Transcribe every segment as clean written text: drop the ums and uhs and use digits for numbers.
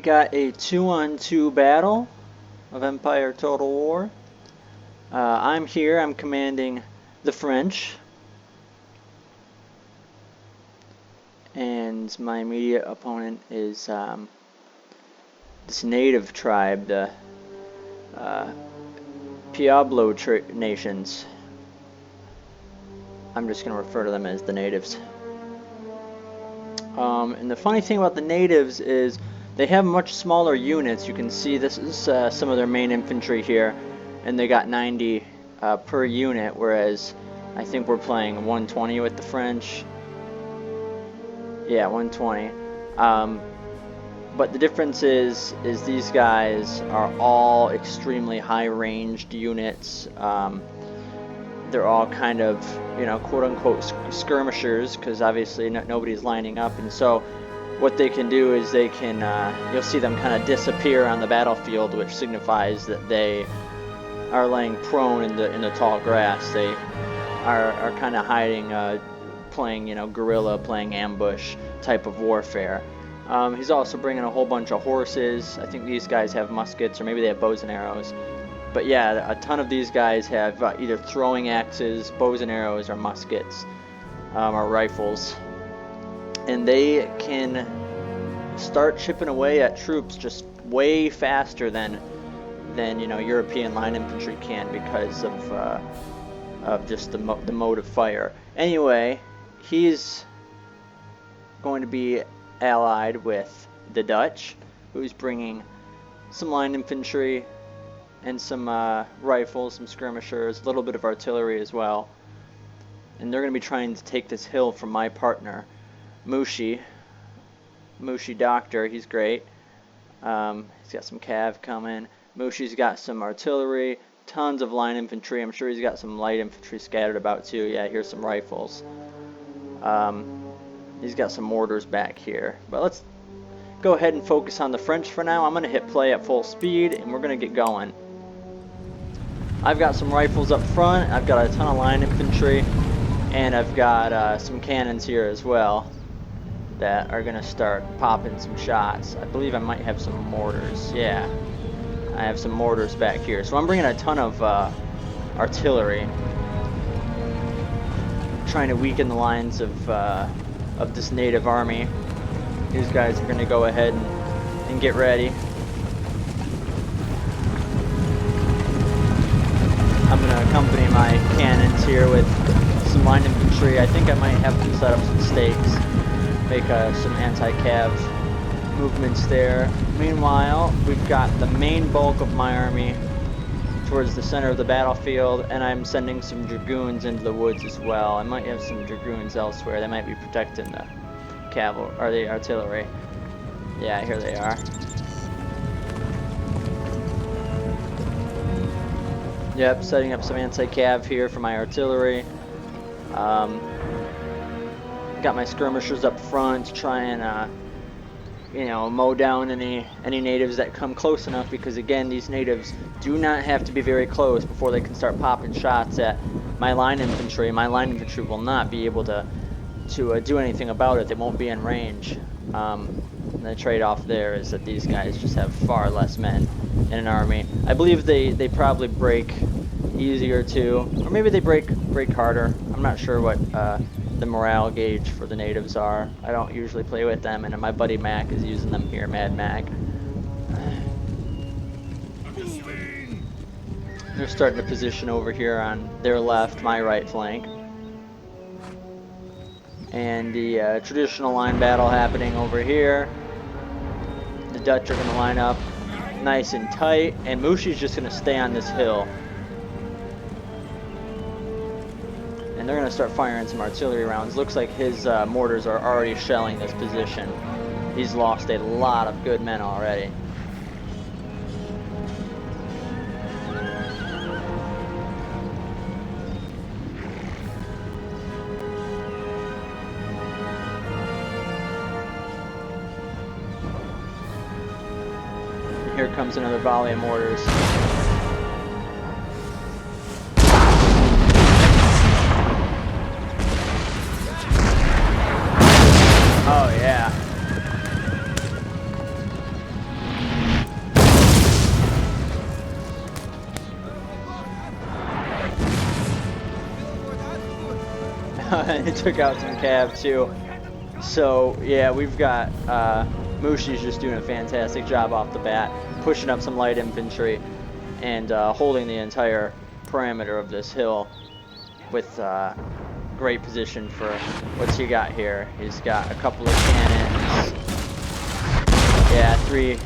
got a 2-on-2 battle of Empire Total War. I'm here, I'm commanding the French. And my immediate opponent is this native tribe, the Pueblo Nations. I'm just going to refer to them as the natives. And the funny thing about the natives is they have much smaller units. You can see this is some of their main infantry here, and they got 90 per unit, whereas I think we're playing 120 with the French. Yeah, 120. But the difference is these guys are all extremely high-ranged units. They're all kind of, you know, quote-unquote skirmishers, because obviously nobody's lining up, and so what they can do is they can, you'll see them kind of disappear on the battlefield, which signifies that they are laying prone in the tall grass. They are kind of hiding, playing, you know, guerrilla, playing ambush type of warfare. He's also bringing a whole bunch of horses. I think these guys have muskets, or maybe they have bows and arrows. But yeah, a ton of these guys have either throwing axes, bows and arrows, or muskets, or rifles. And they can start chipping away at troops just way faster than you know, European line infantry can, because of just the mode of fire. Anyway, he's going to be allied with the Dutch, who's bringing some line infantry and some rifles, some skirmishers, a little bit of artillery as well. And they're going to be trying to take this hill from my partner, Mushi Doctor. He's great. He's got some cav coming. Mushi's got some artillery, tons of line infantry. I'm sure he's got some light infantry scattered about too. Yeah, here's some rifles. He's got some mortars back here. But let's go ahead and focus on the French for now. I'm going to hit play at full speed, and we're going to get going. I've got some rifles up front, I've got a ton of line infantry, and I've got some cannons here as well that are going to start popping some shots. I believe I might have some mortars. Yeah, I have some mortars back here. So I'm bringing a ton of artillery, trying to weaken the lines of this native army. These guys are going to go ahead and get ready. I'm going to accompany my cannons here with some line infantry. I think I might have them set up some stakes, make some anti-cav movements there. Meanwhile, we've got the main bulk of my army towards the center of the battlefield, and I'm sending some dragoons into the woods as well. I might have some dragoons elsewhere. They might be protecting the cavalry or the artillery. Yeah, here they are. Yep, setting up some anti-cav here for my artillery. Got my skirmishers up front to try and you know, mow down any natives that come close enough, because again, these natives do not have to be very close before they can start popping shots at my line infantry. My line infantry will not be able to do anything about it. They won't be in range. And the trade-off there is that these guys just have far less men in an army. I believe they probably break easier too, or maybe they break harder. I'm not sure what the morale gauge for the natives are. I don't usually play with them, and my buddy Mac is using them here, Mad Mac. They're starting to position over here on their left, my right flank. And the traditional line battle happening over here. The Dutch are going to line up nice and tight, and Mushi's just going to stay on this hill. And they're going to start firing some artillery rounds. Looks like his mortars are already shelling this position. He's lost a lot of good men already. Here comes another volley of mortars. Oh yeah. He took out some cav too. So yeah, we've got Mushi's just doing a fantastic job off the bat, pushing up some light infantry and holding the entire perimeter of this hill with great position for what's he got here. He's got a couple of cannons. Yeah, three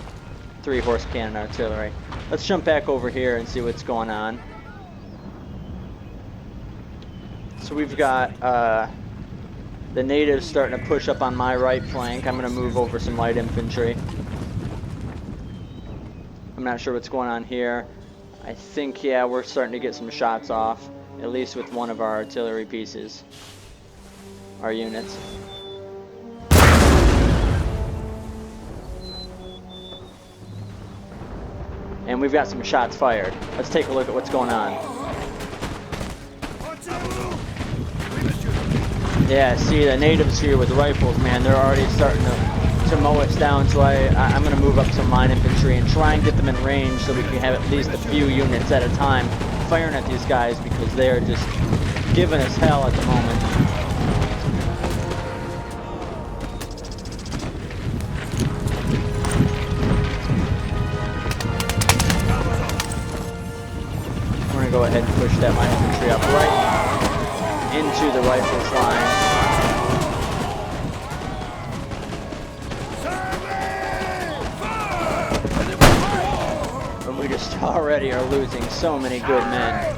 horse cannon artillery. Let's jump back over here and see what's going on. So we've got the natives starting to push up on my right flank. I'm going to move over some light infantry. I'm not sure what's going on here. I think, yeah, we're starting to get some shots off, at least with one of our artillery pieces, our units. And we've got some shots fired. Let's take a look at what's going on. Yeah, see the natives here with rifles, man, they're already starting to mow us down, so I'm going to move up some line infantry and try and get them in range so we can have at least a few units at a time firing at these guys because they are just giving us hell at the moment. We're going to go ahead and push that line infantry up right into the rifles line. But we just already are losing so many good men.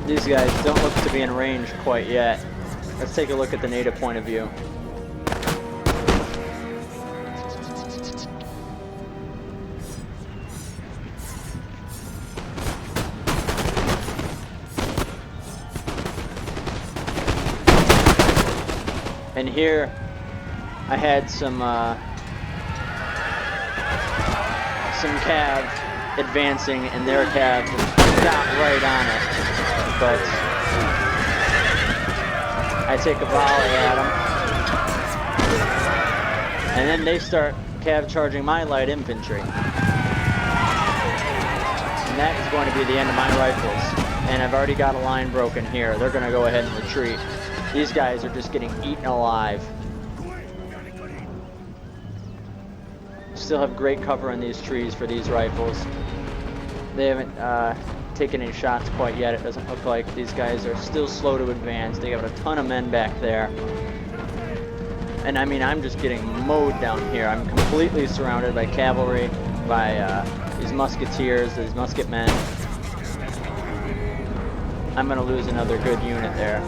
These guys don't look to be in range quite yet. Let's take a look at the native point of view. And here I had some cav advancing, and their cav got right on it. But I take a volley at them, and then they start cav charging my light infantry. And that is going to be the end of my rifles. And I've already got a line broken here. They're going to go ahead and retreat. These guys are just getting eaten alive. Still have great cover in these trees for these rifles. They haven't taken any shots quite yet. It doesn't look like. These guys are still slow to advance. They got a ton of men back there. And I mean, I'm just getting mowed down here. I'm completely surrounded by cavalry, by these musketeers, these musket men. I'm going to lose another good unit there.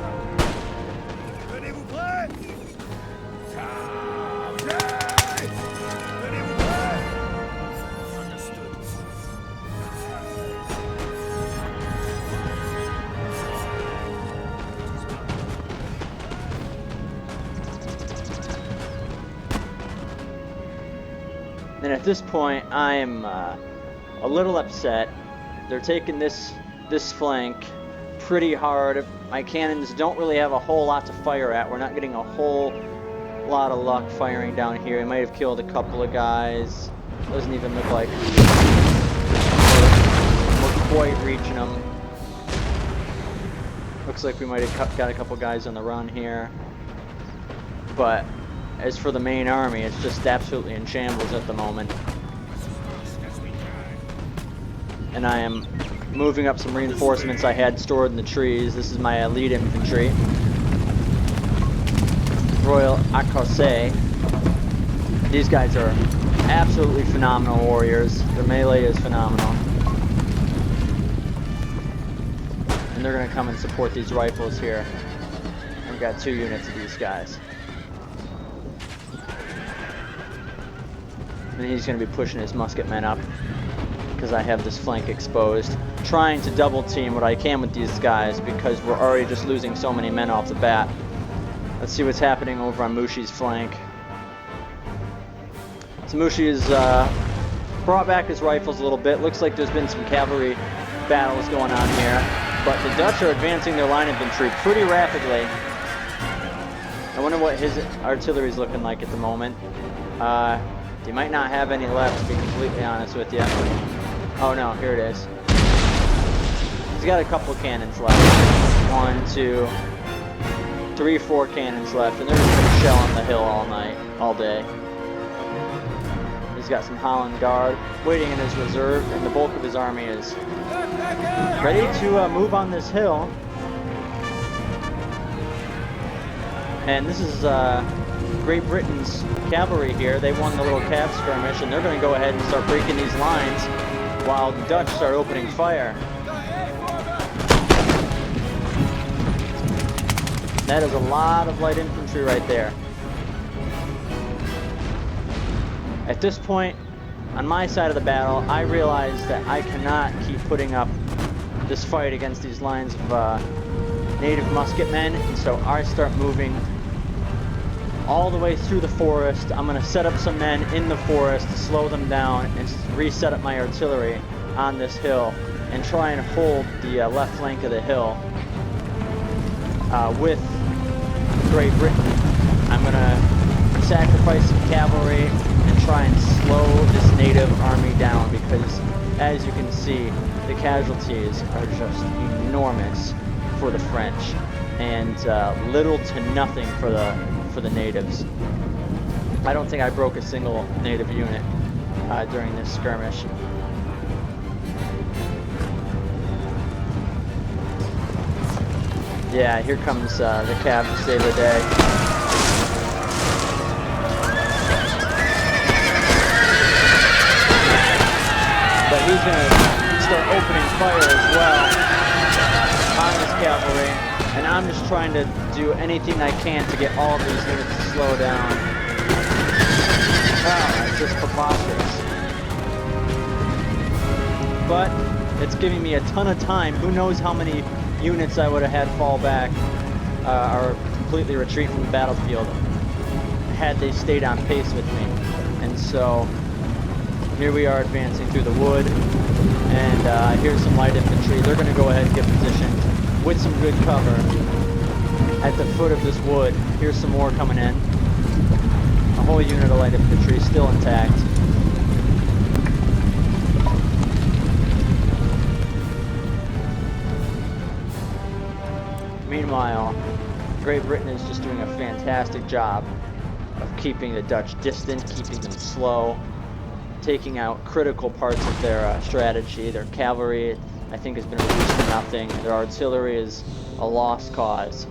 And at this point, I am a little upset. They're taking this flank pretty hard. My cannons don't really have a whole lot to fire at. We're not getting a whole lot of luck firing down here. We might have killed a couple of guys. Doesn't even look like we're quite reaching them. Looks like we might have got a couple guys on the run here. But as for the main army, it's just absolutely in shambles at the moment. And I am moving up some reinforcements I had stored in the trees. This is my elite infantry. Royal Akose. These guys are absolutely phenomenal warriors. Their melee is phenomenal. And they're going to come and support these rifles here. I've got 2 units of these guys. And he's going to be pushing his musket men up because I have this flank exposed. Trying to double team what I can with these guys because we're already just losing so many men off the bat. Let's see what's happening over on Mushi's flank. So Mushi has brought back his rifles a little bit. Looks like there's been some cavalry battles going on here. But the Dutch are advancing their line infantry pretty rapidly. I wonder what his artillery is looking like at the moment. He might not have any left, to be completely honest with you. Oh no, here it is. He's got a couple of cannons left. 1, 2, 3, 4 cannons left, and they're just going to shell on the hill all night, all day. He's got some Holland Guard waiting in his reserve, and the bulk of his army is ready to move on this hill. And this is Great Britain's cavalry here. They won the little cav skirmish, and they're going to go ahead and start breaking these lines while the Dutch start opening fire. That is a lot of light infantry right there. At this point, on my side of the battle, I realize that I cannot keep putting up this fight against these lines of native musketmen, and so I start moving all the way through the forest. I'm going to set up some men in the forest to slow them down and reset up my artillery on this hill and try and hold the left flank of the hill with Great Britain. I'm going to sacrifice some cavalry and try and slow this native army down, because as you can see, the casualties are just enormous for the French, and little to nothing for the natives. I don't think I broke a single native unit during this skirmish. Yeah, here comes the cav to save the day. But he's going to start opening fire as well on this cavalry, and I'm just trying to do anything I can to get all of these units to slow down. Wow, that's just preposterous. But it's giving me a ton of time. Who knows how many units I would have had fall back or completely retreat from the battlefield had they stayed on pace with me. And so here we are advancing through the wood, and here's some light infantry. They're going to go ahead and get positioned with some good cover at the foot of this wood. Here's some more coming in. A whole unit of light infantry still intact. Meanwhile, Great Britain is just doing a fantastic job of keeping the Dutch distant, keeping them slow, taking out critical parts of their strategy. Their cavalry, I think, has been reduced to nothing. Their artillery is a lost cause.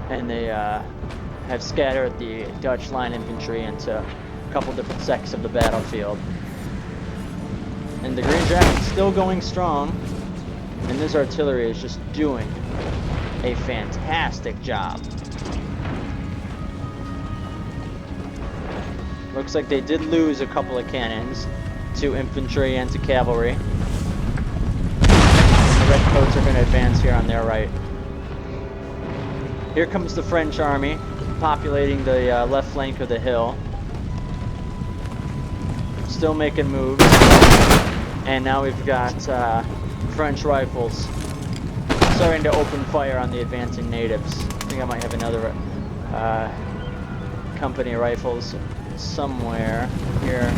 And they have scattered the Dutch line infantry into a couple different sects of the battlefield. And the Green Jacket's still going strong, and this artillery is just doing a fantastic job. Looks like they did lose a couple of cannons to infantry and to cavalry. The redcoats are going to advance here on their right. Here comes the French army populating the left flank of the hill. Still making moves. And now we've got French rifles starting to open fire on the advancing natives. I think I might have another company rifles somewhere. Here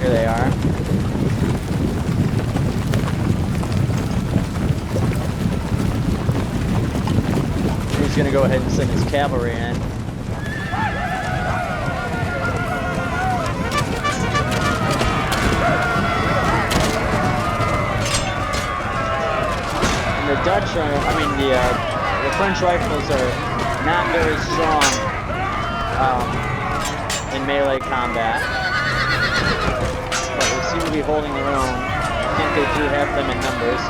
they are. He's going to go ahead and send his cavalry in. And the Dutch are, the French rifles are not very strong in melee combat, but they seem to be holding their own. I think they do have them in numbers.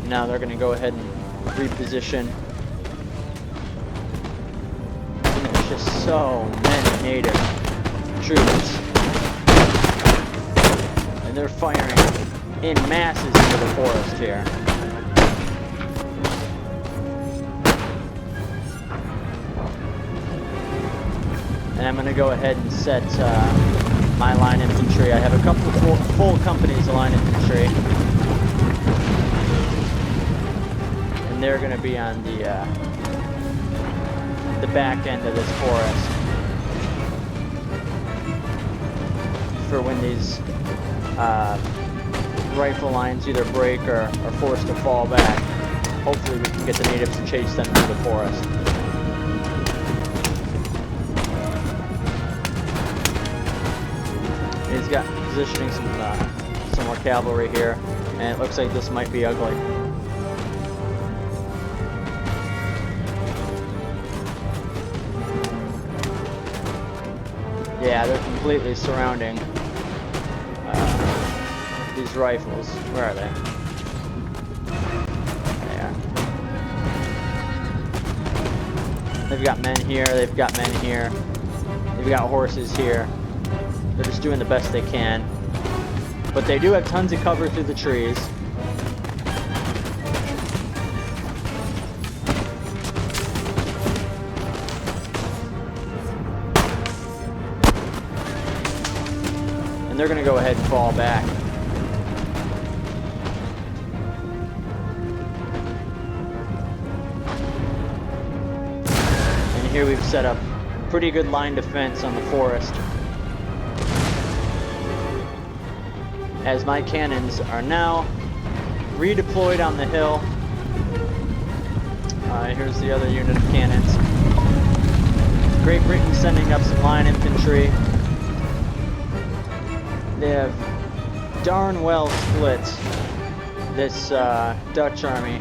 Now they're going to go ahead and reposition. There's just so many native troops, and they're firing in masses into the forest here. and I'm going to go ahead and set my line infantry. I have a couple of full companies of line infantry, and they're going to be on the back end of this forest for when these rifle lines either break or are forced to fall back. Hopefully we can get the natives to chase them through the forest. He's got positioning some more cavalry here, and it looks like this might be ugly. Yeah, they're completely surrounding these rifles. Where are they? There. They've got men here, they've got men here, they've got horses here. They're just doing the best they can. But they do have tons of cover through the trees. And they're going to go ahead and fall back. And here we've set up pretty good line defense on the forest, as my cannons are now redeployed on the hill. Here's the other unit of cannons. Great Britain sending up some line infantry. They have darn well split this Dutch army.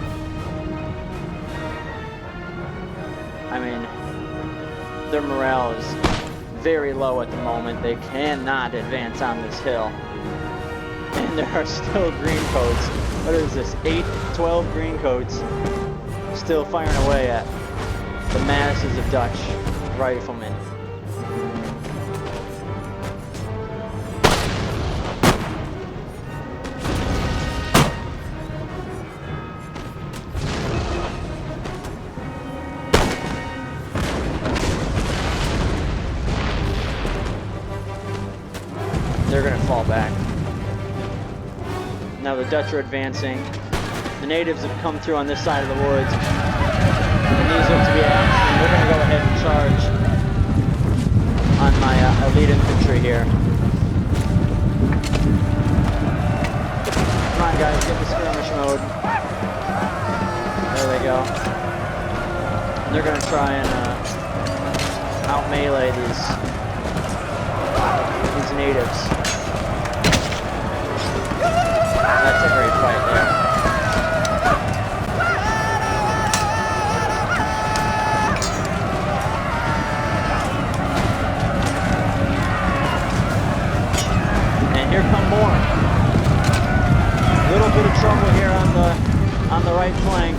I mean, their morale is very low at the moment. They cannot advance on this hill. And there are still green coats. What is this? 8, 12 green coats still firing away at the masses of Dutch riflemen. They're going to fall back. Now the Dutch are advancing. The natives have come through on this side of the woods, and these look to be action. We're going to go ahead and charge on my elite infantry here. Come on guys, get the skirmish mode. There they go. And they're going to try and out melee these natives. That's a great fight there. And here come more. A little bit of trouble here on the right flank.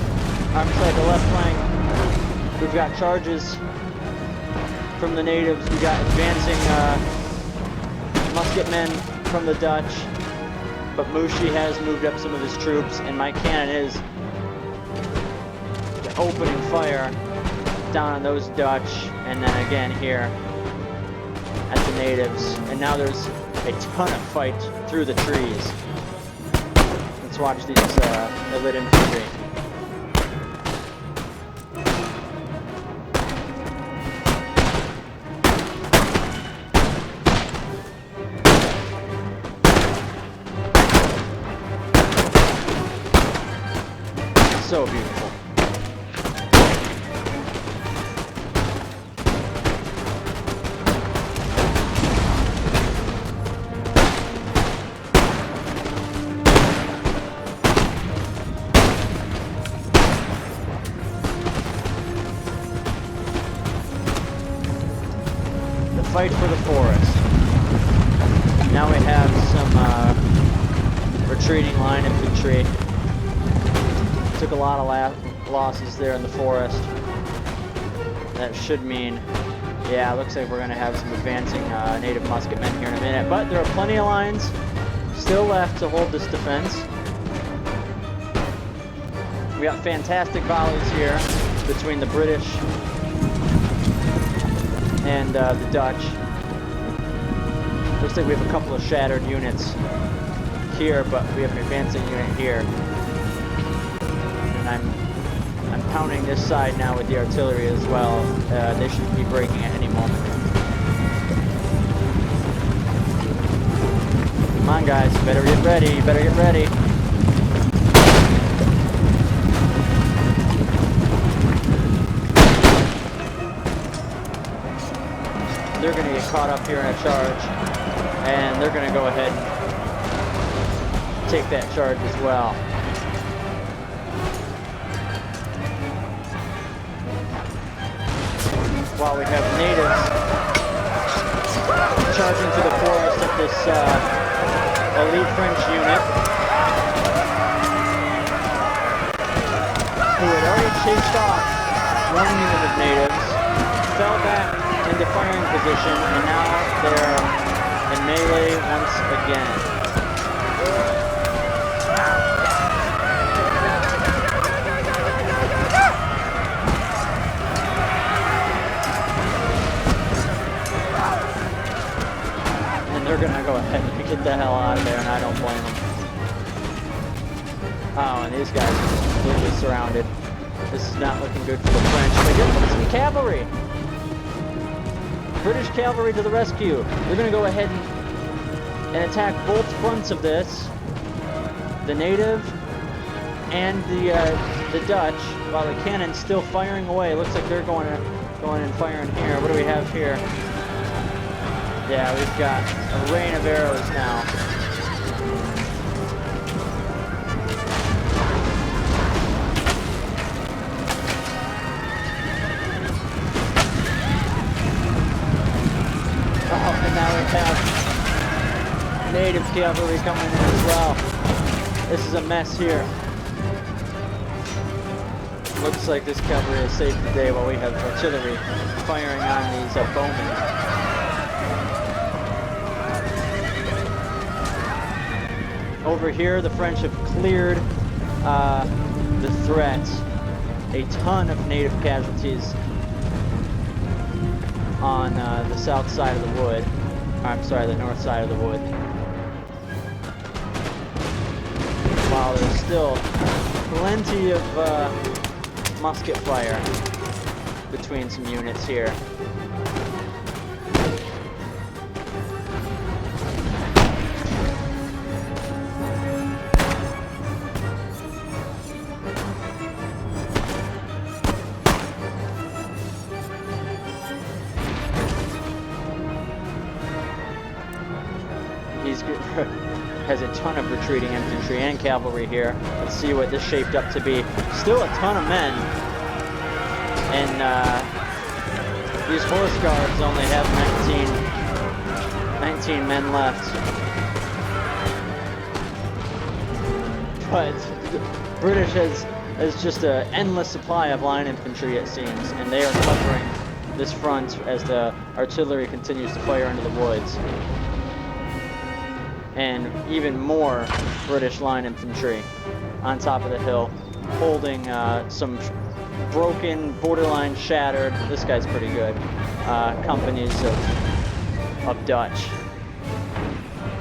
I'm sorry, the left flank. We've got charges from the natives. We got advancing musketmen from the Dutch. But Mushi has moved up some of his troops, and my cannon is opening fire down on those Dutch, and then again here at the natives. And now there's a ton of fight through the trees. Let's watch these elite infantry. So beautiful. The fight for the forest. Now we have some retreating line infantry. Took a lot of losses there in the forest. That should mean, yeah, it looks like we're going to have some advancing native musketmen here in a minute. But there are plenty of lines still left to hold this defense. We got fantastic volleys here between the British and the Dutch. Looks like we have a couple of shattered units here, but we have an advancing unit here. And I'm pounding this side now with the artillery as well. They should be breaking at any moment. Come on, guys, you better get ready. You better get ready. They're going to get caught up here in a charge, and they're going to go ahead and take that charge as well. While we have natives charging through the forest of this elite French unit, who had already chased off one unit of natives, fell back into firing position, and now they're in melee once again. And they're gonna go ahead and get the hell out of there, and I don't blame them. Oh, and these guys are completely surrounded. This is not looking good for the French. They did put some cavalry. British cavalry to the rescue. They're going to go ahead and attack both fronts of this. The native and the Dutch, while the cannon's still firing away. It looks like they're going and firing here. What do we have here? Yeah, we've got a rain of arrows now. And now we have native cavalry coming in as well. This is a mess here. Looks like this cavalry has saved the day while we have artillery firing on these bowmen. Over here, the French have cleared the threat. A ton of native casualties on the south side of the wood. I'm sorry, the north side of the wood. While there's still plenty of musket fire between some units here. Has a ton of retreating infantry and cavalry here. Let's see what this shaped up to be. Still a ton of men. And these horse guards only have 19 men left. But the British has just an endless supply of line infantry, it seems, and they are covering this front as the artillery continues to fire into the woods. And even more British line infantry on top of the hill, holding some broken, borderline shattered, this guy's pretty good, companies of Dutch.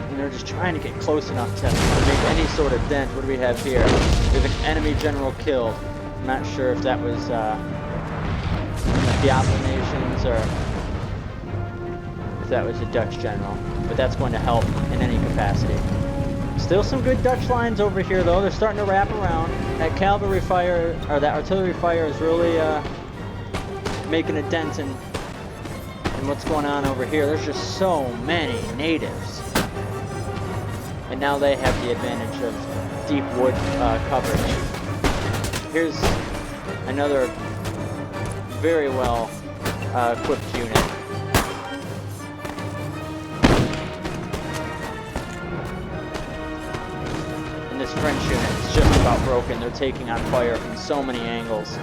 And they're just trying to get close enough to make any sort of dent. What do we have here? We have an enemy general killed. I'm not sure if that was the Pueblo Nations or if that was a Dutch general. But that's going to help in any capacity. Still some good Dutch lines over here, though. They're starting to wrap around. That cavalry fire, or that artillery fire, is really making a dent in what's going on over here. There's just so many natives. And now they have the advantage of deep wood coverage. Here's another very well equipped unit. This French unit is just about broken. They're taking on fire from so many angles.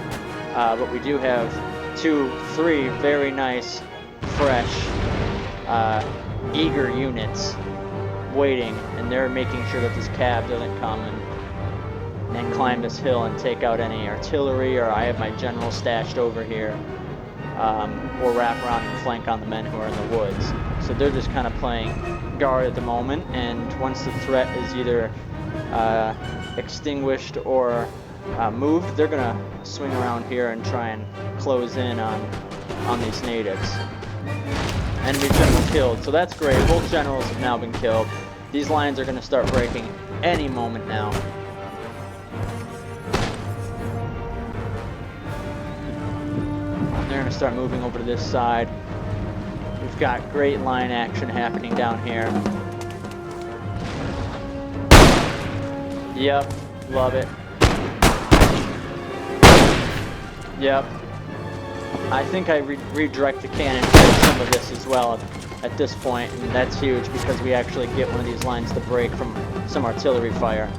But we do have 2, 3 very nice, fresh, eager units waiting, and they're making sure that this cab doesn't come and climb this hill and take out any artillery, or I have my general stashed over here. or wrap around and flank on the men who are in the woods. So they're just kind of playing guard at the moment, and once the threat is either extinguished or moved, they're going to swing around here and try and close in on these natives. Enemy general killed, so that's great. Both generals have now been killed. These lines are going to start breaking any moment now. They're going to start moving over to this side. We've got great line action happening down here. Yep, love it. Yep. I think I redirect the cannon for some of this as well at this point, and that's huge because we actually get one of these lines to break from some artillery fire.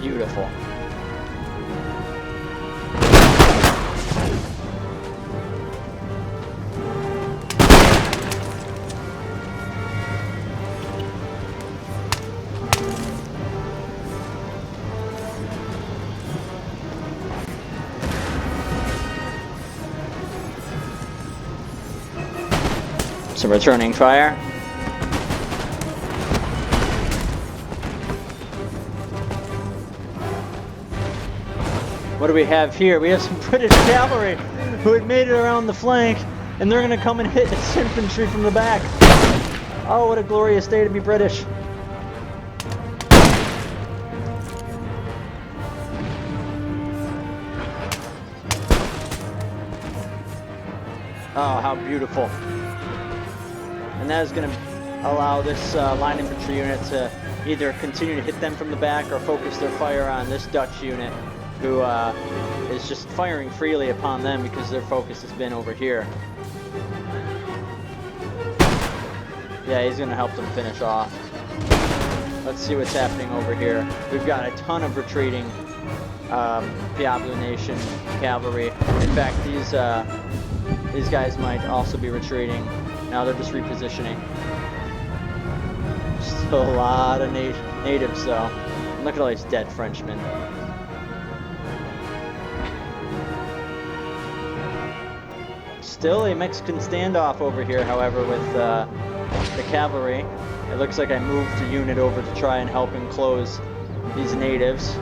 Beautiful. Some returning fire. What do we have here? We have some British cavalry who had made it around the flank, and they're going to come and hit this infantry from the back. Oh, what a glorious day to be British. Oh, how beautiful. And that is going to allow this line infantry unit to either continue to hit them from the back or focus their fire on this Dutch unit, who is just firing freely upon them because their focus has been over here. Yeah, he's going to help them finish off. Let's see what's happening over here. We've got a ton of retreating Pueblo Nation cavalry. In fact, these guys might also be retreating. Now they're just repositioning. Still a lot of natives though. And look at all these dead Frenchmen. Still a Mexican standoff over here, however, with the cavalry. It looks like I moved a unit over to try and help enclose these natives.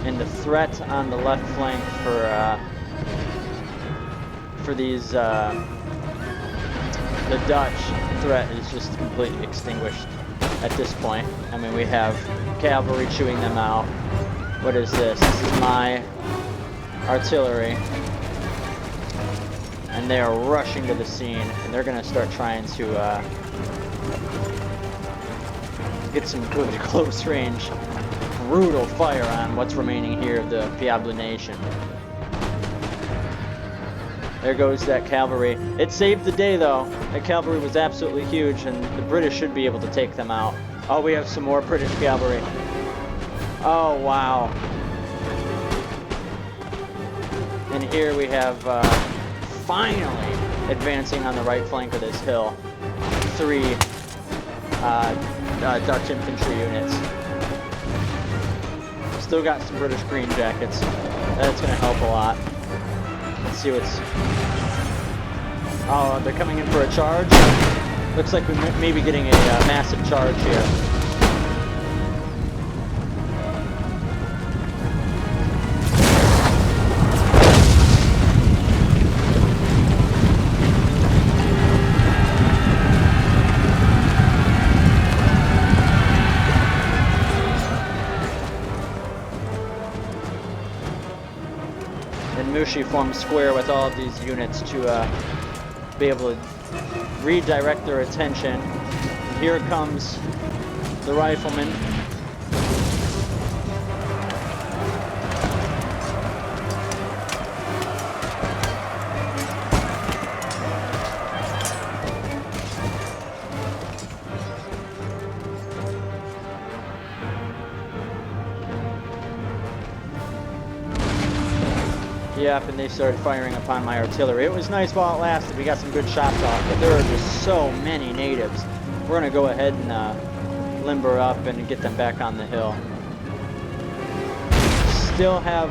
And the threat on the left flank for these the Dutch threat is just completely extinguished at this point. I mean, we have cavalry chewing them out. What is this? This is my artillery, and they are rushing to the scene, and they're going to start trying to get some good close range, brutal fire on what's remaining here of the Pueblo Nation. There goes that cavalry. It saved the day though. That cavalry was absolutely huge, and the British should be able to take them out. Oh, we have some more British cavalry. Oh, wow. And here we have finally advancing on the right flank of this hill. 3 Dutch infantry units. Still got some British green jackets. That's going to help a lot. Let's see what's... Oh, they're coming in for a charge. Looks like we may be getting a massive charge here. Mushi forms square with all of these units to be able to redirect their attention. And here comes the riflemen. Yep, and they started firing upon my artillery. It was nice while it lasted. We got some good shots off, but there are just so many natives. We're going to go ahead and limber up and get them back on the hill. Still have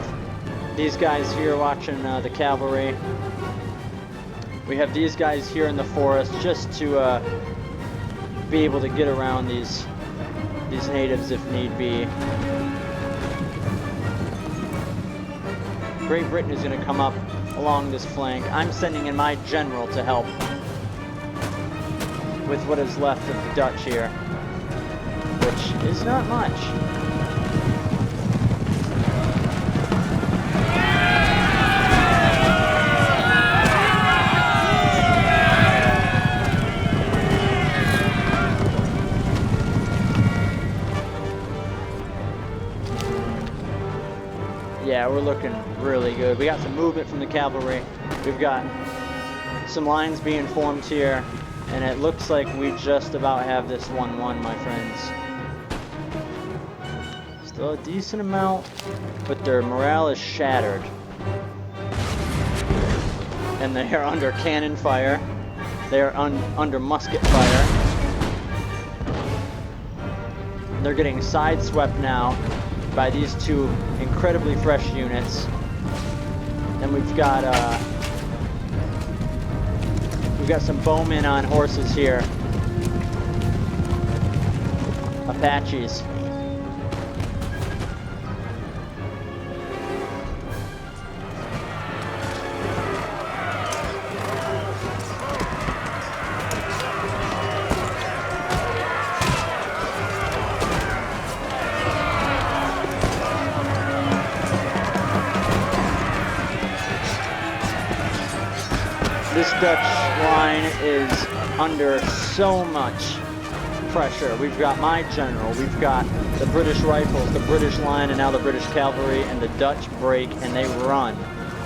these guys here watching the cavalry. We have these guys here in the forest just to be able to get around these natives if need be. Great Britain is going to come up along this flank. I'm sending in my general to help with what is left of the Dutch here, which is not much. Yeah, we're looking really good. We got some movement from the cavalry. We've got some lines being formed here, and it looks like we just about have this 1-1, my friends. Still a decent amount, but their morale is shattered. And they are under cannon fire. They are under musket fire. They're getting sideswept now by these two incredibly fresh units. Then we've got some bowmen on horses here. Apaches. This Dutch line is under so much pressure. We've got my general, we've got the British rifles, the British line, and now the British cavalry, and the Dutch break, and they run.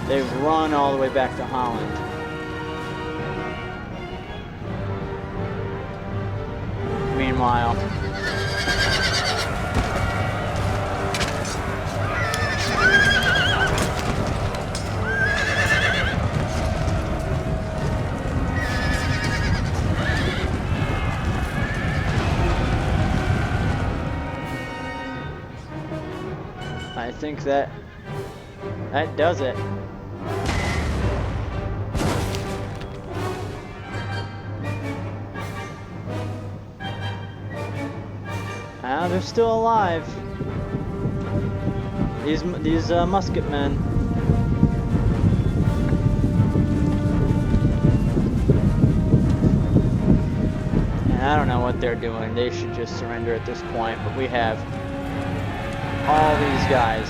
They run all the way back to Holland. Meanwhile, I think that does it. They're still alive. These musket men. And I don't know what they're doing. They should just surrender at this point. But we have all these guys,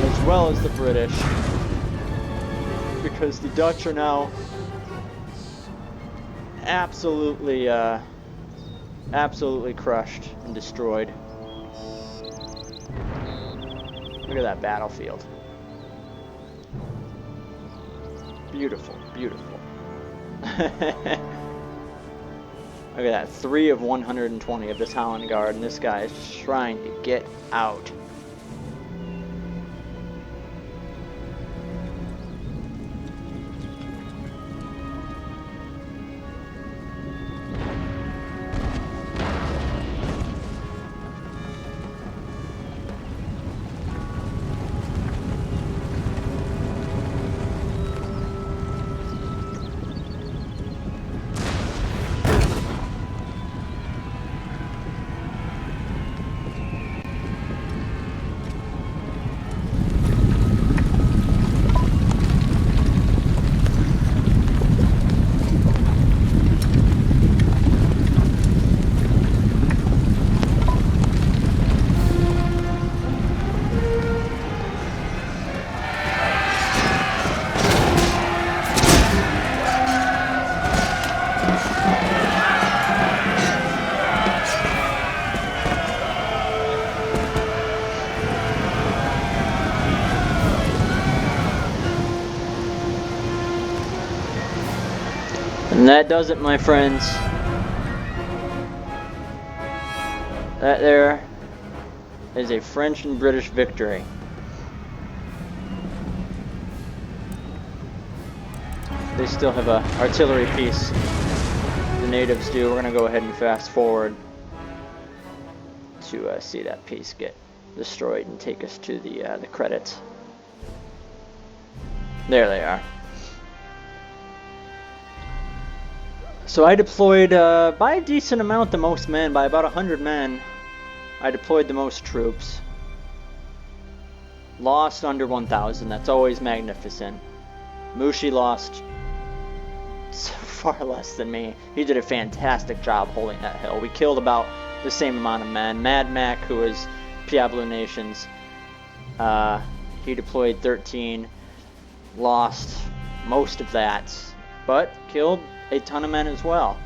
as well as the British, because the Dutch are now absolutely crushed and destroyed. Look at that battlefield. Beautiful, beautiful. Look at that, 3 of 120 of this Holland Guard, and this guy is just trying to get out. And that does it, my friends. That there is a French and British victory. they still have a artillery piece. The natives do. We're going to go ahead and fast forward to see that piece get destroyed and take us to the credits. There they are. So I deployed by a decent amount the most men, by about 100 men. I deployed the most troops. Lost under 1,000. That's always magnificent. Mushi lost far less than me. He did a fantastic job holding that hill. We killed about the same amount of men. Mad Mac, who was Pueblo Nations, he deployed 13, lost most of that, but killed a ton of men as well.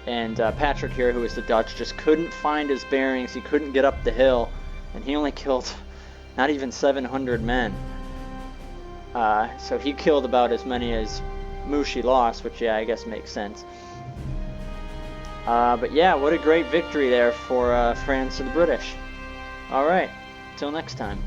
And Patrick here, who was the Dutch, just couldn't find his bearings. He couldn't get up the hill, and he only killed not even 700 men. So he killed about as many as Mushi lost, which, yeah, I guess makes sense. But yeah, what a great victory there for France and the British. Alright, till next time.